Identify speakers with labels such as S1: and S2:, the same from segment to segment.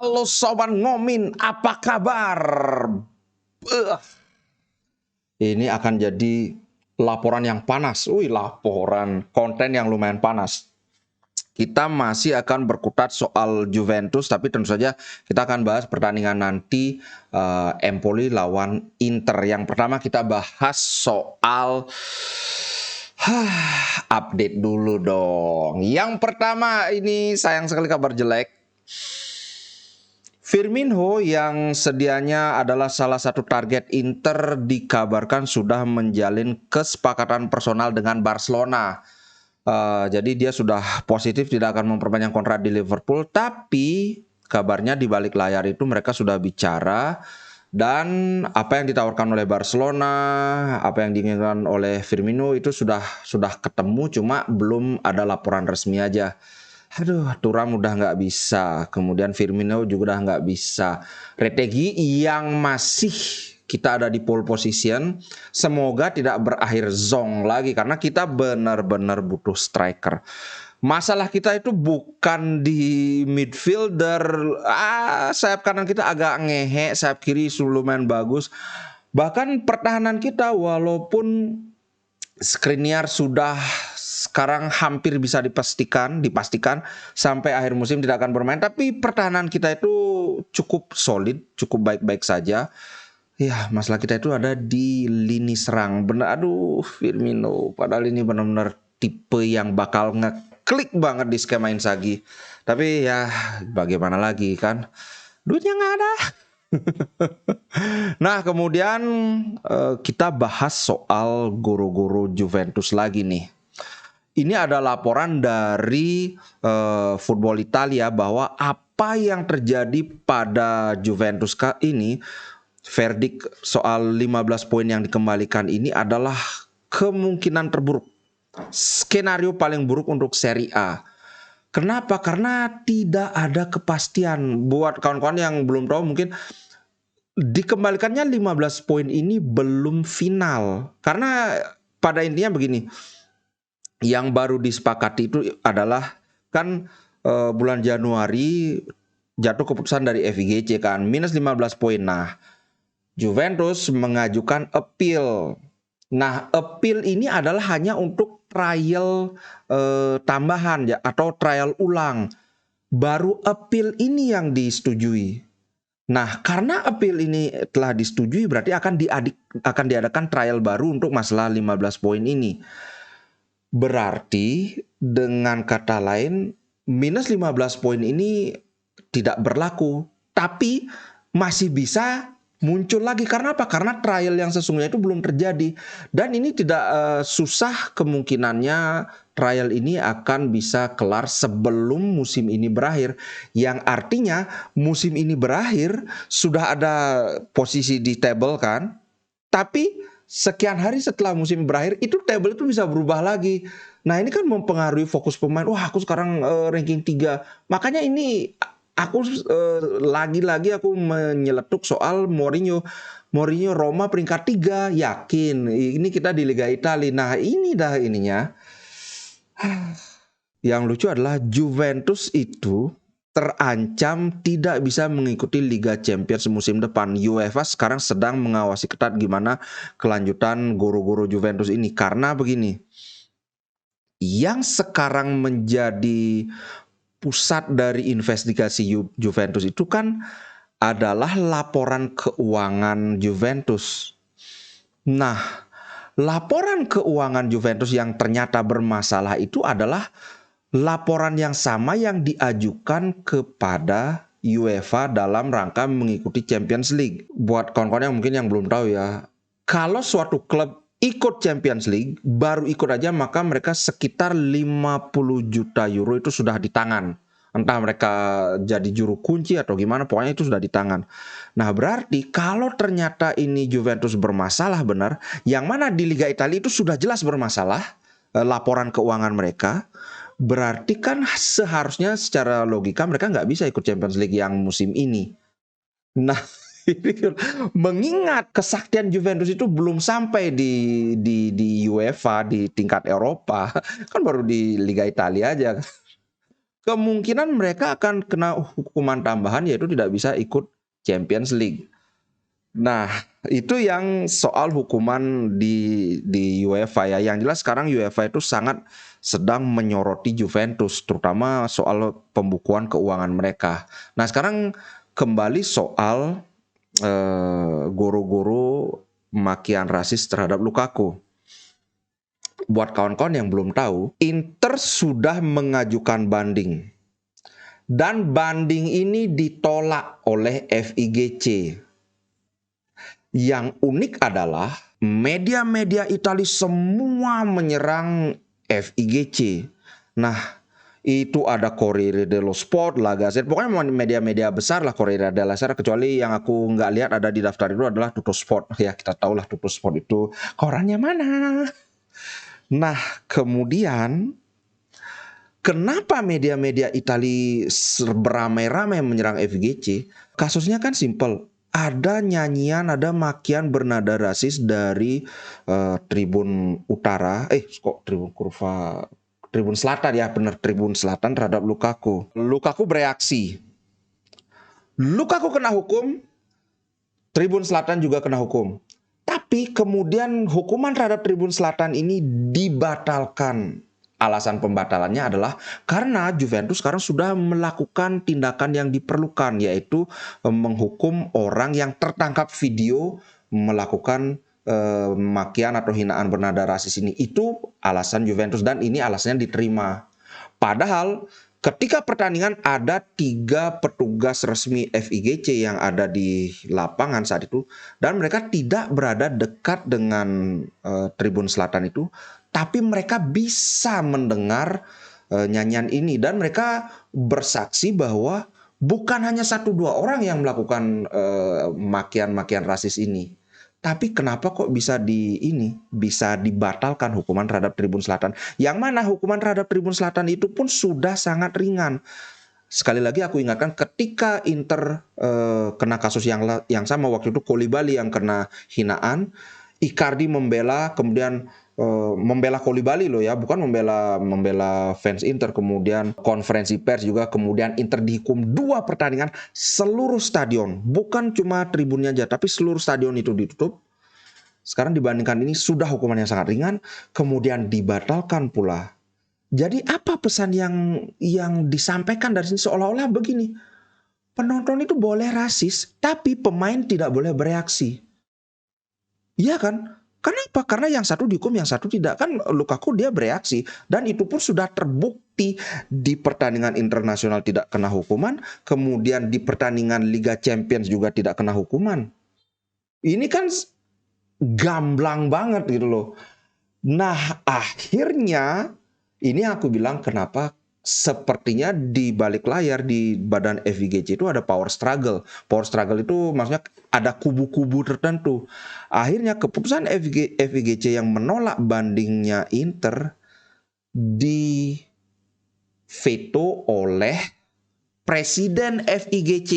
S1: Halo Sobat Ngomin, apa kabar? Eh, Ini akan jadi laporan yang panas. Laporan konten yang lumayan panas. Kita masih akan berkutat soal Juventus, tapi tentu saja kita akan bahas pertandingan nanti Empoli lawan Inter. Yang pertama kita bahas soal update dulu dong. Yang pertama ini sayang sekali kabar jelek. Firmino yang sedianya adalah salah satu target Inter dikabarkan sudah menjalin kesepakatan personal dengan Barcelona. Jadi dia sudah positif tidak akan memperpanjang kontrak di Liverpool, tapi kabarnya di balik layar itu mereka sudah bicara dan apa yang ditawarkan oleh Barcelona, apa yang diinginkan oleh Firmino itu sudah ketemu, cuma belum ada laporan resmi aja. Aduh, Thuram udah nggak bisa, kemudian Firmino juga udah nggak bisa. Retegui yang masih kita ada di pole position, semoga tidak berakhir zong lagi karena kita benar-benar butuh striker. Masalah kita itu bukan di midfielder, sayap kanan kita agak ngehe, sayap kiri lumayan bagus. Bahkan pertahanan kita walaupun Skriniar sudah sekarang hampir bisa dipastikan sampai akhir musim tidak akan bermain, tapi pertahanan kita itu cukup solid, cukup baik-baik saja. Ya, masalah kita itu ada di lini serang. Benar, aduh, Firmino. Padahal ini benar-benar tipe yang bakal ngeklik banget di skema Inzaghi. Tapi ya, bagaimana lagi kan? Duitnya nggak ada. Nah, kemudian kita bahas soal guru-guru Juventus lagi nih. Ini ada laporan dari Football Italia bahwa apa yang terjadi pada Juventus ini, verdict soal 15 poin yang dikembalikan ini adalah kemungkinan terburuk. Skenario paling buruk untuk Serie A. Kenapa? Karena tidak ada kepastian. Buat kawan-kawan yang belum tahu, mungkin dikembalikannya 15 poin ini belum final. Karena pada intinya begini, yang baru disepakati itu adalah kan bulan Januari jatuh keputusan dari FIGC kan, minus 15 poin. Nah, Juventus mengajukan appeal. Nah, appeal ini adalah hanya untuk trial tambahan ya, atau trial ulang. Baru appeal ini yang disetujui. Nah, karena appeal ini telah disetujui, berarti akan diadakan trial baru untuk masalah 15 poin ini. Berarti dengan kata lain, minus 15 poin ini tidak berlaku, tapi masih bisa muncul lagi. Karena apa? Karena trial yang sesungguhnya itu belum terjadi. Dan ini tidak susah kemungkinannya trial ini akan bisa kelar sebelum musim ini berakhir. Yang artinya musim ini berakhir sudah ada posisi di table kan. Tapi sekian hari setelah musim berakhir itu table itu bisa berubah lagi. Nah, ini kan mempengaruhi fokus pemain. Wah, aku sekarang ranking 3. Makanya ini aku lagi-lagi aku menyeletuk soal Mourinho. Mourinho Roma peringkat 3, yakin. Ini kita di Liga Italia. Nah, ini dah ininya. Yang lucu adalah Juventus itu terancam tidak bisa mengikuti Liga Champions musim depan. UEFA sekarang sedang mengawasi ketat gimana kelanjutan guru-guru Juventus ini. Karena begini, yang sekarang menjadi pusat dari investigasi Juventus itu kan adalah laporan keuangan Juventus. Nah, laporan keuangan Juventus yang ternyata bermasalah itu adalah laporan yang sama yang diajukan kepada UEFA dalam rangka mengikuti Champions League. Buat kawan-kawan yang mungkin yang belum tahu ya, kalau suatu klub ikut Champions League, baru ikut aja maka mereka sekitar 50 juta euro itu sudah di tangan. Entah mereka jadi juru kunci atau gimana, pokoknya itu sudah di tangan. Nah, berarti kalau ternyata ini Juventus bermasalah benar, yang mana di Liga Italia itu sudah jelas bermasalah, laporan keuangan mereka, berarti kan seharusnya secara logika mereka nggak bisa ikut Champions League yang musim ini. Nah, mengingat kesaktian Juventus itu belum sampai di UEFA di tingkat Eropa, kan baru di Liga Italia aja. kemungkinan mereka akan kena hukuman tambahan, yaitu tidak bisa ikut Champions League. Nah, itu yang soal hukuman di UEFA ya. Yang jelas sekarang UEFA itu sangat sedang menyoroti Juventus, terutama soal pembukuan keuangan mereka. Nah, sekarang kembali soal guru-guru makian rasis terhadap Lukaku. Buat kawan-kawan yang belum tahu, Inter sudah mengajukan banding. Dan banding ini ditolak oleh FIGC. Yang unik adalah media-media Italia semua menyerang FIGC. Nah, itu ada Corriere dello Sport, La Gazzetta, pokoknya media-media besar lah Corriere della Sera, kecuali yang aku nggak lihat ada di daftar itu adalah Tuttosport. Ya, kita tahulah Tuttosport itu korannya mana. Nah, kemudian kenapa media-media Italia beramai-ramai menyerang FIGC? Kasusnya kan simpel. Ada nyanyian, ada makian bernada rasis dari Tribun Utara, Tribun Selatan ya, benar, Tribun Selatan terhadap Lukaku. Lukaku bereaksi. Lukaku kena hukum, Tribun Selatan juga kena hukum. Tapi kemudian hukuman terhadap Tribun Selatan ini dibatalkan. Alasan pembatalannya adalah karena Juventus sekarang sudah melakukan tindakan yang diperlukan, yaitu menghukum orang yang tertangkap video melakukan makian atau hinaan bernada rasis ini. Itu alasan Juventus dan ini alasannya diterima. Padahal ketika pertandingan ada 3 petugas resmi FIGC yang ada di lapangan saat itu dan mereka tidak berada dekat dengan Tribun Selatan itu, tapi mereka bisa mendengar nyanyian ini dan mereka bersaksi bahwa bukan hanya 1-2 orang yang melakukan makian-makian rasis ini. Tapi kenapa kok bisa dibatalkan hukuman terhadap Tribun Selatan? Yang mana hukuman terhadap Tribun Selatan itu pun sudah sangat ringan. Sekali lagi aku ingatkan, ketika Inter kena kasus yang sama waktu itu, Koulibaly yang kena hinaan, Icardi membela, kemudian membela Koulibaly loh ya, bukan membela fans Inter, kemudian konferensi pers juga, kemudian Inter dihukum 2 pertandingan, seluruh stadion, bukan cuma tribunnya aja, tapi seluruh stadion itu ditutup. Sekarang dibandingkan ini sudah hukuman yang sangat ringan, kemudian dibatalkan pula. Jadi apa pesan yang disampaikan dari sini? Seolah-olah begini, penonton itu boleh rasis, tapi pemain tidak boleh bereaksi. Iya kan? Kenapa? Karena yang satu dihukum, yang satu tidak. Kan Lukaku dia bereaksi. Dan itu pun sudah terbukti di pertandingan internasional tidak kena hukuman. Kemudian di pertandingan Liga Champions juga tidak kena hukuman. Ini kan gamblang banget gitu loh. Nah, akhirnya ini aku bilang kenapa sepertinya di balik layar di badan FIGC itu ada power struggle. Power struggle itu maksudnya ada kubu-kubu tertentu. Akhirnya keputusan FIGC yang menolak bandingnya Inter di veto oleh Presiden FIGC.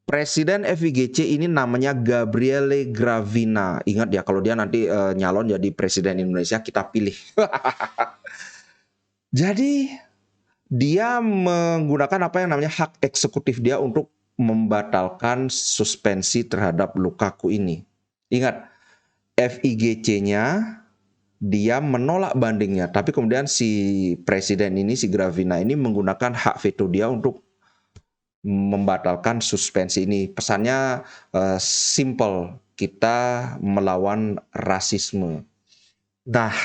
S1: Presiden FIGC ini namanya Gabriele Gravina. Ingat ya, kalau dia nanti nyalon jadi presiden Indonesia, kita pilih. Jadi dia menggunakan apa yang namanya hak eksekutif dia untuk membatalkan suspensi terhadap Lukaku ini. Ingat, FIGC-nya dia menolak bandingnya, tapi kemudian si presiden ini, si Gravina ini menggunakan hak veto dia untuk membatalkan suspensi ini. Pesannya simple, kita melawan rasisme. Nah,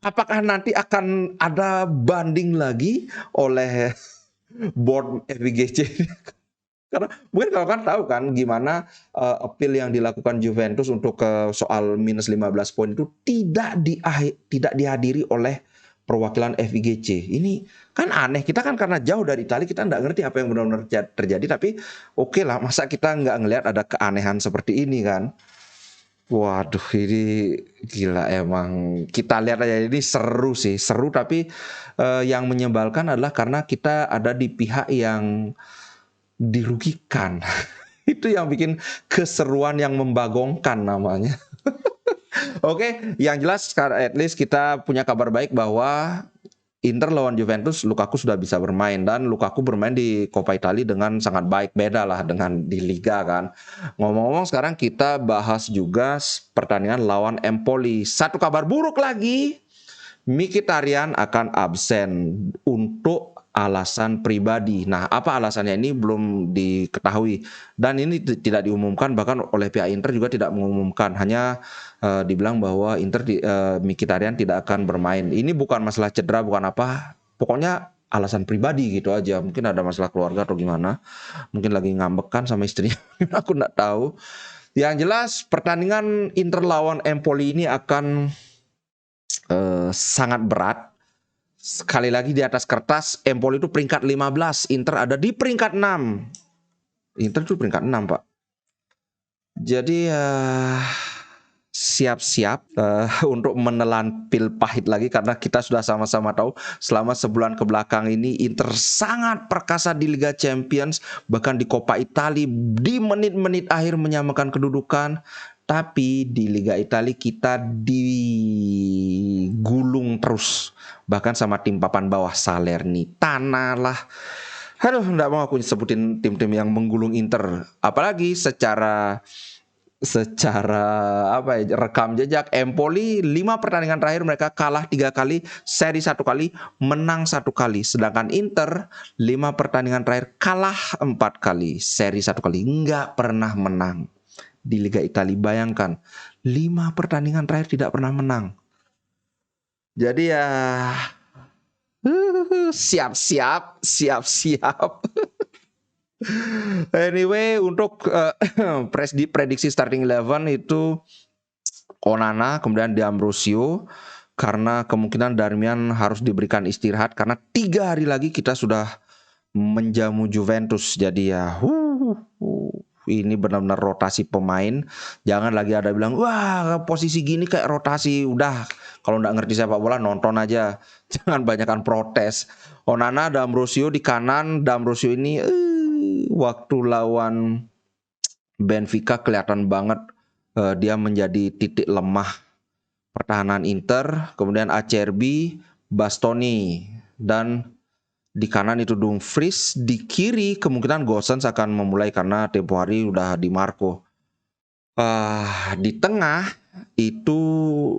S1: apakah nanti akan ada banding lagi oleh board FIGC? Karena mungkin kalau kan tahu kan gimana appeal yang dilakukan Juventus untuk soal minus 15 poin itu tidak dihadiri oleh perwakilan FIGC. Ini kan aneh, kita kan karena jauh dari Italia kita nggak ngerti apa yang benar-benar terjadi, tapi oke lah, masa kita nggak ngelihat ada keanehan seperti ini kan. Waduh, ini gila emang. Kita lihat aja, ini seru sih, seru, tapi yang menyebalkan adalah karena kita ada di pihak yang dirugikan. Itu yang bikin keseruan yang membagongkan namanya. Oke, yang jelas sekarang at least kita punya kabar baik bahwa Inter lawan Juventus, Lukaku sudah bisa bermain dan Lukaku bermain di Coppa Italia dengan sangat baik, beda lah dengan di Liga kan. Ngomong-ngomong sekarang kita bahas juga pertandingan lawan Empoli. Satu kabar buruk lagi, Mkhitaryan akan absen untuk alasan pribadi. Nah, apa alasannya ini belum diketahui dan ini tidak diumumkan, bahkan oleh pihak Inter juga tidak mengumumkan. Hanya dibilang bahwa Mkhitaryan tidak akan bermain. Ini bukan masalah cedera, bukan apa. Pokoknya alasan pribadi gitu aja. Mungkin ada masalah keluarga atau gimana. Mungkin lagi ngambek kan sama istrinya. Aku nggak tahu. Yang jelas pertandingan Inter lawan Empoli ini akan sangat berat. Sekali lagi di atas kertas, Empoli itu peringkat 15, Inter ada di peringkat 6. Inter itu peringkat 6, Pak. Jadi siap-siap untuk menelan pil pahit lagi, karena kita sudah sama-sama tahu selama sebulan ke belakang ini Inter sangat perkasa di Liga Champions, bahkan di Coppa Italia di menit-menit akhir menyamakan kedudukan. Tapi di Liga Italia kita digulung terus, bahkan sama tim papan bawah Salernitana lah. Aduh, nggak mau aku sebutin tim-tim yang menggulung Inter. Apalagi secara apa ya, rekam jejak Empoli 5 pertandingan terakhir mereka kalah 3 kali, seri 1 kali, menang 1 kali. Sedangkan Inter 5 pertandingan terakhir kalah 4 kali, seri 1 kali, nggak pernah menang. Di Liga Italia bayangkan 5 pertandingan terakhir tidak pernah menang. Jadi ya siap-siap. Anyway, untuk prediksi starting 11 itu Onana, kemudian D'Ambrosio, karena kemungkinan Darmian harus diberikan istirahat karena 3 hari lagi kita sudah menjamu Juventus. Jadi ya ini benar-benar rotasi pemain. Jangan lagi ada bilang, wah posisi gini kayak rotasi. Udah, kalau nggak ngerti sepak bola nonton aja. Jangan banyakkan protes. Onana, D'Ambrosio di kanan. D'Ambrosio ini waktu lawan Benfica kelihatan banget dia menjadi titik lemah pertahanan Inter. Kemudian Acerbi, Bastoni, dan di kanan itu Dumfries, di kiri kemungkinan Gosens akan memulai karena tempo hari udah di Marco. Di tengah itu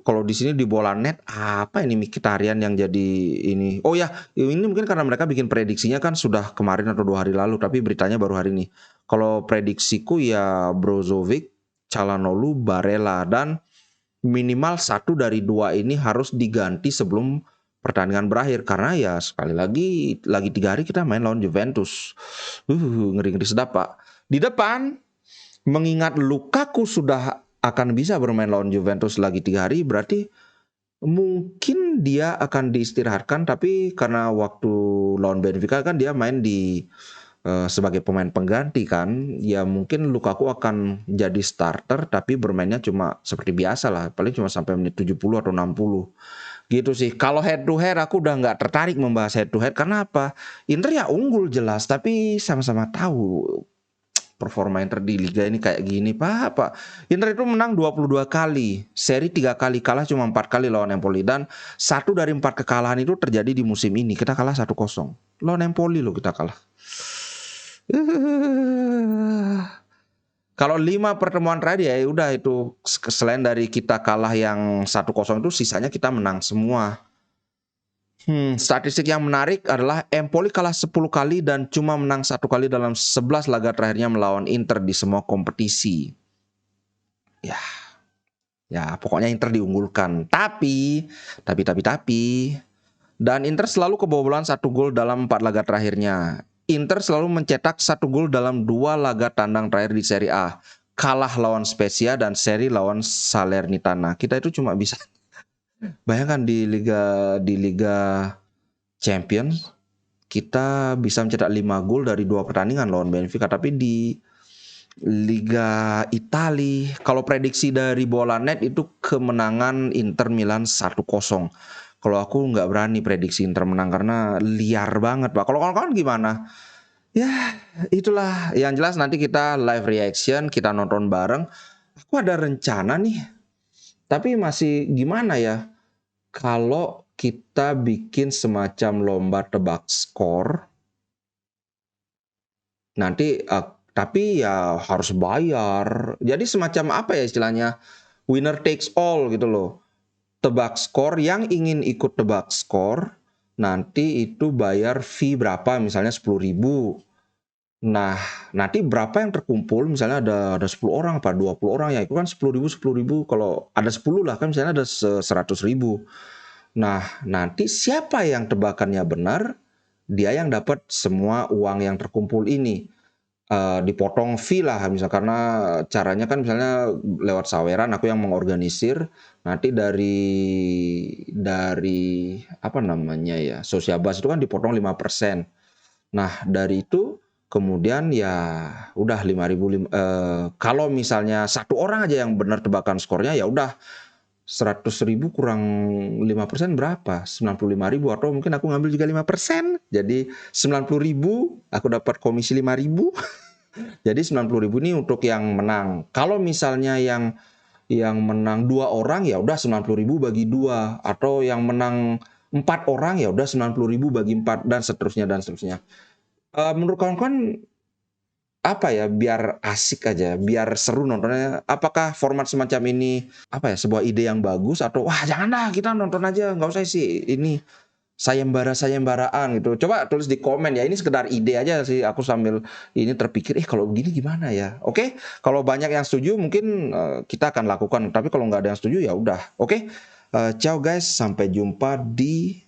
S1: kalau di sini di bola net apa ini Mkhitaryan yang jadi ini. Oh ya, ini mungkin karena mereka bikin prediksinya kan sudah kemarin atau 2 hari lalu, tapi beritanya baru hari ini. Kalau prediksiku ya Brozovic, Calhanoglu, Barella, dan minimal 1 dari 2 ini harus diganti sebelum pertandingan berakhir, karena ya sekali lagi 3 hari kita main lawan Juventus. Ngeri-ngeri sedap, Pak. Di depan, mengingat Lukaku sudah akan bisa bermain lawan Juventus lagi 3 hari, berarti mungkin dia akan diistirahatkan, tapi karena waktu lawan Benfica kan dia main di sebagai pemain pengganti kan, ya mungkin Lukaku akan jadi starter tapi bermainnya cuma seperti biasa lah, paling cuma sampai menit 70 atau 60 gitu sih. Kalau head to head aku udah nggak tertarik membahas head to head, karena apa, Inter ya unggul jelas, tapi sama-sama tahu performa Inter di Liga ini kayak gini, Pak. Inter itu menang 22 kali, seri 3 kali, kalah cuma 4 kali lawan Empoli, dan 1 dari 4 kekalahan itu terjadi di musim ini. Kita kalah 1-0 lawan Empoli loh, kita kalah. Kalau 5 pertemuan terakhir ya udah itu, selain dari kita kalah yang 1-0 itu sisanya kita menang semua. Statistik yang menarik adalah Empoli kalah 10 kali dan cuma menang 1 kali dalam 11 laga terakhirnya melawan Inter di semua kompetisi. Ya pokoknya Inter diunggulkan. Tapi dan Inter selalu kebobolan 1 gol dalam 4 laga terakhirnya. Inter selalu mencetak 1 gol dalam 2 laga tandang terakhir di Serie A. Kalah lawan Spezia dan seri lawan Salernitana. Kita itu cuma bisa bayangkan di Liga Champions kita bisa mencetak 5 gol dari 2 pertandingan lawan Benfica, tapi di Liga Italia kalau prediksi dari bola net itu kemenangan Inter Milan 1-0. Kalau aku nggak berani prediksi Inter menang karena liar banget, Pak. Kalau kawan-kawan gimana? Ya, itulah yang jelas, nanti kita live reaction, kita nonton bareng. Aku ada rencana nih. Tapi masih gimana ya, kalau kita bikin semacam lomba tebak skor, nanti tapi ya harus bayar. Jadi semacam apa ya istilahnya, winner takes all gitu loh. Tebak skor, yang ingin ikut tebak skor, nanti itu bayar fee berapa, misalnya 10.000. Nah, nanti berapa yang terkumpul, misalnya ada 10 orang apa 20 orang ya, itu kan 10.000, kalau ada 10 lah kan misalnya ada 100.000. Nah, nanti siapa yang tebakannya benar, dia yang dapat semua uang yang terkumpul ini. Dipotong fee lah misal, karena caranya kan misalnya lewat saweran, aku yang mengorganisir, nanti dari apa namanya ya, Sosiabas itu kan dipotong 5%. Nah, dari itu kemudian ya udah 5.000, kalau misalnya satu orang aja yang benar tebakan skornya, ya udah 100.000 kurang 5% berapa? 95.000, atau mungkin aku ngambil juga 5%. Jadi 90.000, aku dapat komisi 5.000. Jadi 90.000 ini untuk yang menang. Kalau misalnya yang menang 2 orang, ya udah 90.000 bagi 2, atau yang menang 4 orang, ya udah 90.000 bagi 4, dan seterusnya dan seterusnya. Menurut kawan-kawan apa ya, biar asik aja, biar seru nontonnya, apakah format semacam ini apa ya, sebuah ide yang bagus, atau wah janganlah kita nonton aja, nggak usah sih ini sayembara-sayembaraan gitu. Coba tulis di komen ya, ini sekedar ide aja sih, aku sambil ini terpikir kalau begini gimana ya. Oke, kalau banyak yang setuju mungkin kita akan lakukan, tapi kalau nggak ada yang setuju ya udah. Oke, ciao guys, sampai jumpa di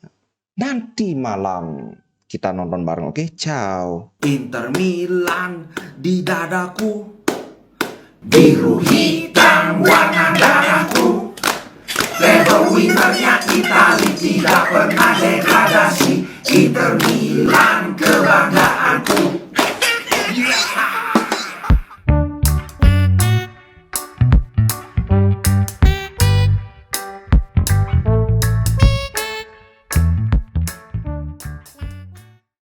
S1: nanti malam kita nonton bareng. Oke, ciao.
S2: Inter Milan di dadaku, biru hitam warna darahku. Level winnernya Itali, tidak pernah degradasi. Inter Milan kebanggaanku.